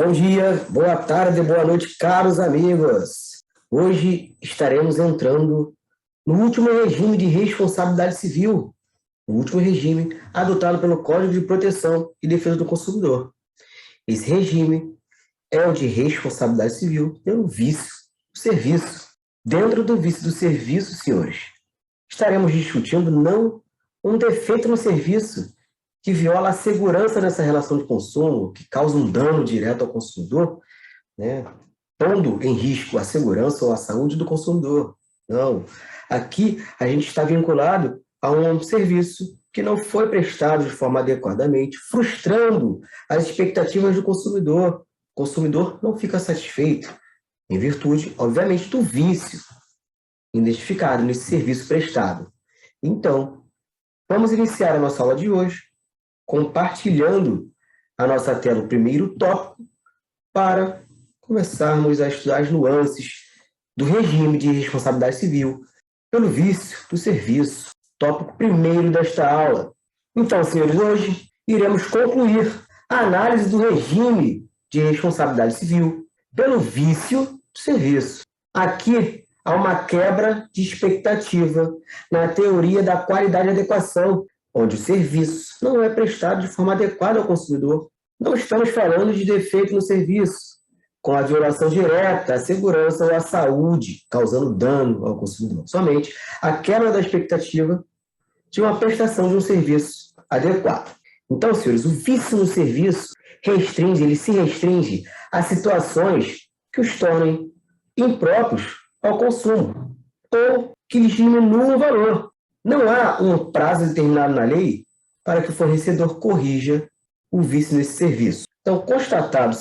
Bom dia, boa tarde, boa noite, caros amigos. Hoje estaremos entrando no último regime de responsabilidade civil, o último regime adotado pelo Código de Proteção e Defesa do Consumidor. Esse regime é o de responsabilidade civil pelo vício do serviço. Dentro do vício do serviço, senhores, estaremos discutindo não um defeito no serviço que viola a segurança dessa relação de consumo, que causa um dano direto ao consumidor, né, pondo em risco a segurança ou a saúde do consumidor. Não. Aqui a gente está vinculado a um serviço que não foi prestado de forma adequadamente, frustrando as expectativas do consumidor. O consumidor não fica satisfeito, em virtude, obviamente, do vício identificado nesse serviço prestado. Então, vamos iniciar a nossa aula de hoje compartilhando a nossa tela, o primeiro tópico, para começarmos a estudar as nuances do regime de responsabilidade civil pelo vício do serviço, tópico primeiro desta aula. Então, senhores, hoje iremos concluir a análise do regime de responsabilidade civil pelo vício do serviço. Aqui há uma quebra de expectativa na teoria da qualidade e adequação, onde o serviço não é prestado de forma adequada ao consumidor. Não estamos falando de defeito no serviço, com a violação direta à segurança ou à saúde, causando dano ao consumidor. Somente a quebra da expectativa de uma prestação de um serviço adequado. Então, senhores, o vício no serviço se restringe a situações que os tornem impróprios ao consumo ou que lhes diminuam o valor. Não há um prazo determinado na lei para que o fornecedor corrija o vício nesse serviço. Então, constatado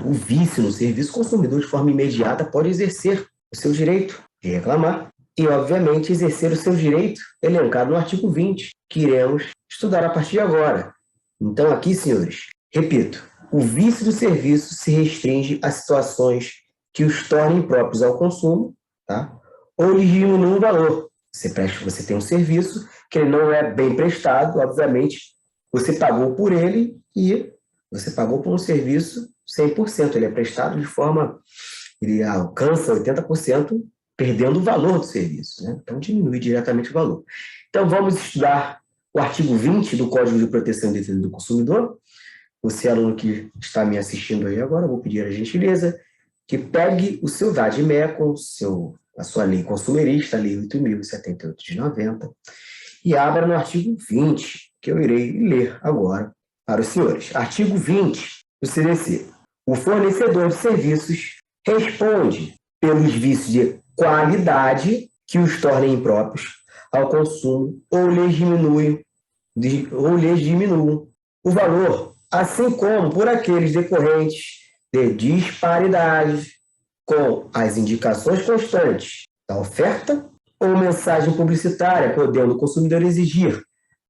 o vício no serviço, o consumidor, de forma imediata, pode exercer o seu direito de reclamar e, obviamente, exercer o seu direito elencado no artigo 20, que iremos estudar a partir de agora. Então, aqui, senhores, repito, o vício do serviço se restringe a situações que os tornem impróprios ao consumo, tá? Ou lhes diminuem o valor. Você tem um serviço que ele não é bem prestado, obviamente, você pagou por ele e você pagou por um serviço 100%. Ele é prestado de forma, ele alcança 80%, perdendo o valor do serviço, né? Então, diminui diretamente o valor. Então, vamos estudar o artigo 20 do Código de Proteção e Defesa do Consumidor. Você, aluno que está me assistindo aí agora, eu vou pedir a gentileza que pegue o seu VAD-ME com a sua lei consumerista, a lei 8.078 de 90, e abra no artigo 20, que eu irei ler agora para os senhores. Artigo 20 do CDC. O fornecedor de serviços responde pelos vícios de qualidade que os tornem impróprios ao consumo ou lhes diminuam o valor, assim como por aqueles decorrentes de disparidades com as indicações constantes da oferta ou mensagem publicitária, podendo o consumidor exigir,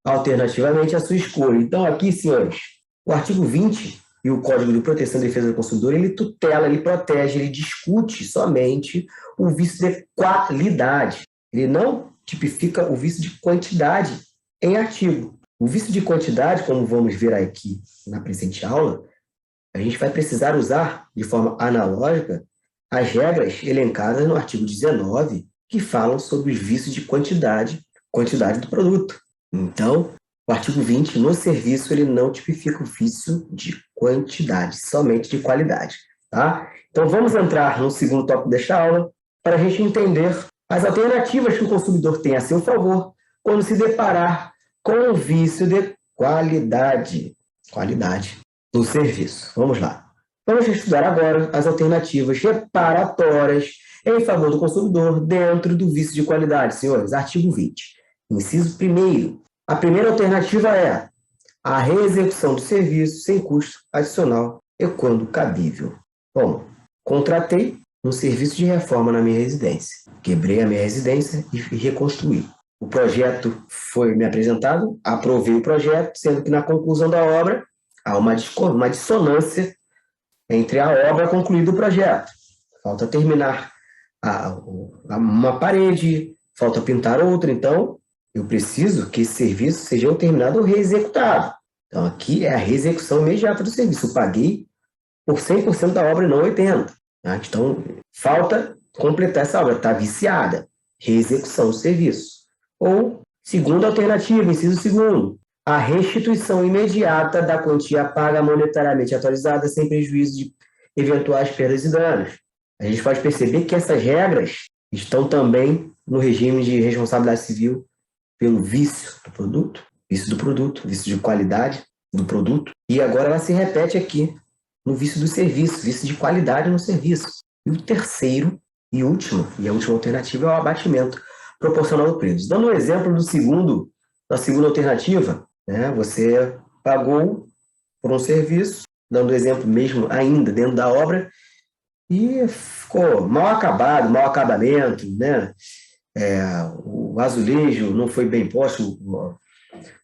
alternativamente, a sua escolha. Então, aqui, senhores, o artigo 20 e o Código de Proteção e Defesa do Consumidor, ele tutela, ele protege, ele discute somente o vício de qualidade. Ele não tipifica o vício de quantidade em artigo. O vício de quantidade, como vamos ver aqui na presente aula, a gente vai precisar usar, de forma analógica, as regras elencadas no artigo 19, que falam sobre os vícios de quantidade do produto. Então, o artigo 20, no serviço, ele não tipifica o vício de quantidade, somente de qualidade. Tá? Então, vamos entrar no segundo tópico desta aula para a gente entender as alternativas que o consumidor tem a seu favor quando se deparar com o vício de qualidade no serviço. Vamos lá. Vamos estudar agora as alternativas reparatórias em favor do consumidor dentro do vício de qualidade, senhores. Artigo 20. Inciso 1º. A primeira alternativa é a reexecução do serviço sem custo adicional e quando cabível. Bom, contratei um serviço de reforma na minha residência. Quebrei a minha residência e reconstruí. O projeto foi me apresentado, aprovei o projeto, sendo que na conclusão da obra há uma dissonância entre a obra concluída e o projeto. Falta terminar uma parede, falta pintar outra, então eu preciso que esse serviço seja terminado ou reexecutado. Então aqui é a reexecução imediata do serviço. Eu paguei por 100% da obra e não 80%. Tá? Então, falta completar essa obra, está viciada. Reexecução do serviço. Ou, segunda alternativa, inciso segundo, a restituição imediata da quantia paga monetariamente atualizada sem prejuízo de eventuais perdas e danos. A gente pode perceber que essas regras estão também no regime de responsabilidade civil pelo vício do produto, vício de qualidade do produto, e agora ela se repete aqui no vício do serviço, vício de qualidade no serviço. E o terceiro e último, e a última alternativa é o abatimento proporcional do preço. Dando um exemplo da segunda alternativa, né, você pagou por um serviço, dando exemplo mesmo ainda dentro da obra, e ficou mal acabado, mau acabamento, né? O azulejo não foi bem posto, o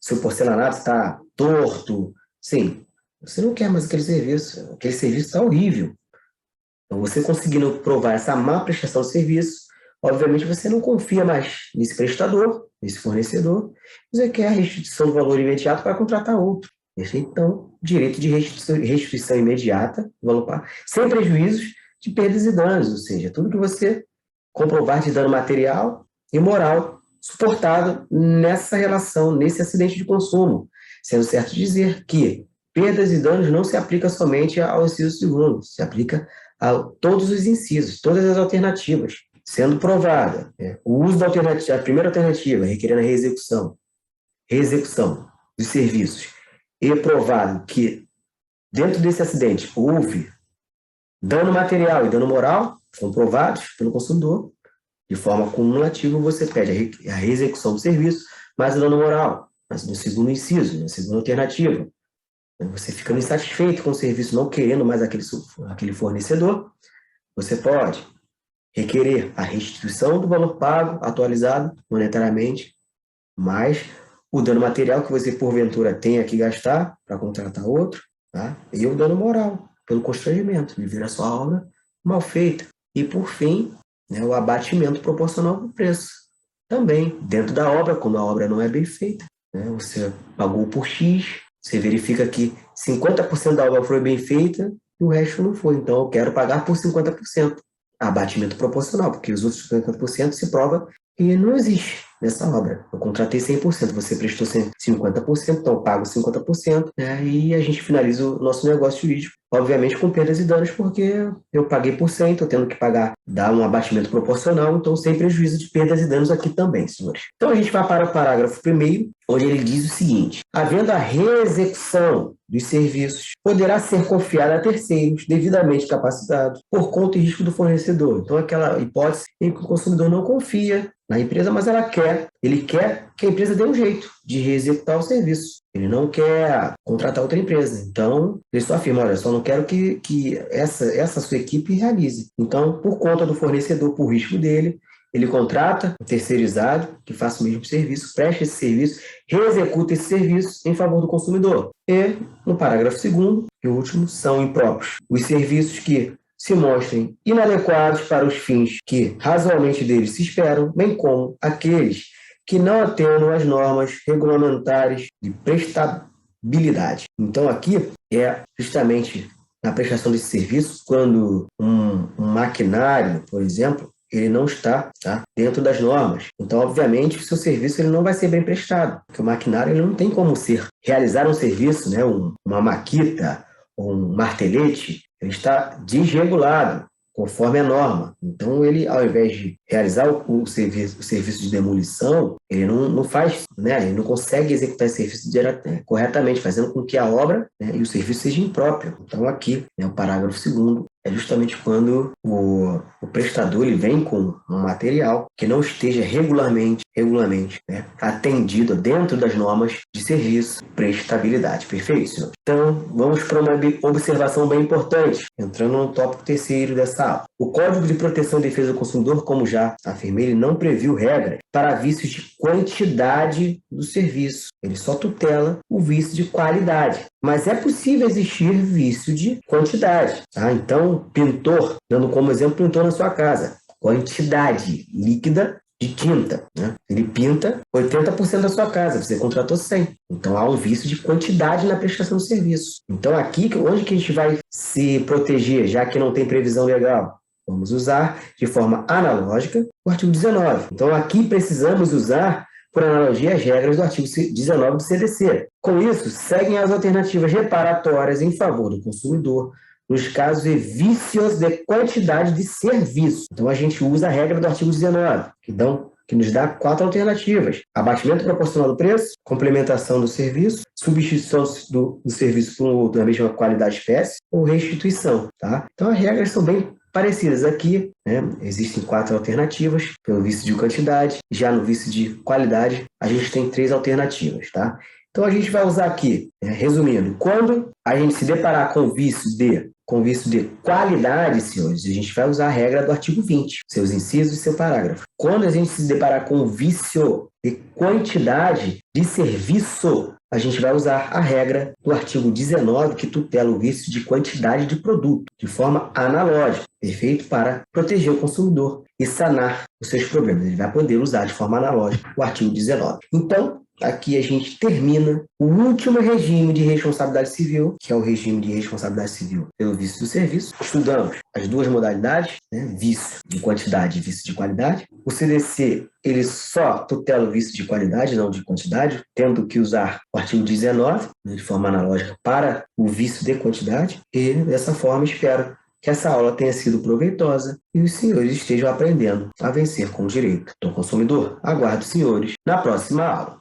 seu porcelanato está torto. Sim, você não quer mais aquele serviço está horrível. Então, você conseguindo provar essa má prestação de serviço, obviamente você não confia mais nesse prestador, nesse fornecedor, você quer a restituição do valor imediato para contratar outro. Então, direito de restituição imediata, valor par, sem prejuízos de perdas e danos, ou seja, tudo que você comprovar de dano material e moral suportado nessa relação, nesse acidente de consumo, sendo certo dizer que perdas e danos não se aplica somente ao inciso segundo, se aplica a todos os incisos, todas as alternativas, sendo provada o uso da alternativa, a primeira alternativa, requerendo a reexecução dos serviços, e provado que dentro desse acidente houve dano material e dano moral, comprovados pelo consumidor, de forma cumulativa você pede a reexecução do serviço, mais o dano moral, mas no segundo inciso, na segunda alternativa. Você ficando insatisfeito com o serviço, não querendo mais aquele fornecedor, você pode requerer a restituição do valor pago, atualizado monetariamente, mais o dano material que você, porventura, tenha que gastar para contratar outro, tá? E o dano moral, pelo constrangimento de ver a sua obra mal feita. E, por fim, o abatimento proporcional do preço. Também, dentro da obra, quando a obra não é bem feita, você pagou por X, você verifica que 50% da obra foi bem feita e o resto não foi. Então, eu quero pagar por 50%. Abatimento proporcional, porque os outros 50% se prova que não existe nessa obra. Eu contratei 100%, você prestou 50%, então eu pago 50%, e a gente finaliza o nosso negócio jurídico, obviamente com perdas e danos, porque eu paguei por 100, estou tendo que dar um abatimento proporcional, então sem prejuízo de perdas e danos aqui também, senhores. Então a gente vai para o parágrafo 1º, onde ele diz o seguinte: havendo a reexecução dos serviços, poderá ser confiada a terceiros devidamente capacitados por conta e risco do fornecedor. Então aquela hipótese em que o consumidor não confia na empresa, mas ele quer que a empresa dê um jeito de reexecutar o serviço. Ele não quer contratar outra empresa. Então, ele só afirma, olha, só não quero que essa sua equipe realize. Então, por conta do fornecedor, por risco dele, ele contrata um terceirizado que faça o mesmo serviço, preste esse serviço, reexecuta esse serviço em favor do consumidor. E, no parágrafo 2º e último, são impróprios os serviços que se mostrem inadequados para os fins que razoavelmente deles se esperam, bem como aqueles que não atendam às normas regulamentares de prestabilidade. Então, aqui é justamente na prestação desse serviço, quando um maquinário, por exemplo, ele não está dentro das normas. Então, obviamente, o seu serviço ele não vai ser bem prestado, porque o maquinário ele não tem como realizar um serviço, uma maquita ou um martelete, ele está desregulado, conforme a norma. Então, ele, ao invés de realizar o serviço de demolição, ele não faz, ele não consegue executar esse serviço corretamente, fazendo com que a obra e o serviço sejam impróprios. Então, aqui, o parágrafo 2º, é justamente quando o prestador ele vem com um material que não esteja regularmente atendido dentro das normas de serviço, prestabilidade. Perfeito, senhor? Então, vamos para uma observação bem importante, entrando no tópico 3º dessa aula. O Código de Proteção e Defesa do Consumidor, como já afirmei, ele não previu regras para vícios de quantidade do serviço. Ele só tutela o vício de qualidade. Mas é possível existir vício de quantidade. Então, pintor, dando como exemplo, pintor na sua casa. Quantidade líquida de tinta, né? Ele pinta 80% da sua casa, você contratou 100. Então, há um vício de quantidade na prestação do serviço. Então, aqui, onde que a gente vai se proteger, já que não tem previsão legal? Vamos usar de forma analógica o artigo 19. Então, aqui precisamos usar, por analogia, as regras do artigo 19 do CDC. Com isso, seguem as alternativas reparatórias em favor do consumidor nos casos de vícios de quantidade de serviço. Então, a gente usa a regra do artigo 19, que nos dá 4 alternativas: abatimento proporcional do preço, complementação do serviço, substituição do serviço por um outro da mesma qualidade espécie ou restituição. Tá? Então, as regras são bem parecidas aqui, né? Existem 4 alternativas pelo vício de quantidade. Já no vício de qualidade, a gente tem 3 alternativas. Tá? Então, a gente vai usar aqui, resumindo, quando a gente se deparar com vício de qualidade, senhores, a gente vai usar a regra do artigo 20, seus incisos e seu parágrafo. Quando a gente se deparar com o vício de quantidade de serviço, a gente vai usar a regra do artigo 19, que tutela o vício de quantidade de produto, de forma analógica, perfeito para proteger o consumidor e sanar os seus problemas. Ele vai poder usar de forma analógica o artigo 19. Então, aqui a gente termina o último regime de responsabilidade civil, que é o regime de responsabilidade civil pelo vício do serviço. Estudamos as 2 modalidades, né? Vício de quantidade e vício de qualidade. O CDC, ele só tutela o vício de qualidade, não de quantidade, tendo que usar o artigo 19, né, de forma analógica, para o vício de quantidade. E, dessa forma, espero que essa aula tenha sido proveitosa e os senhores estejam aprendendo a vencer com o direito do consumidor. Aguardo os senhores na próxima aula.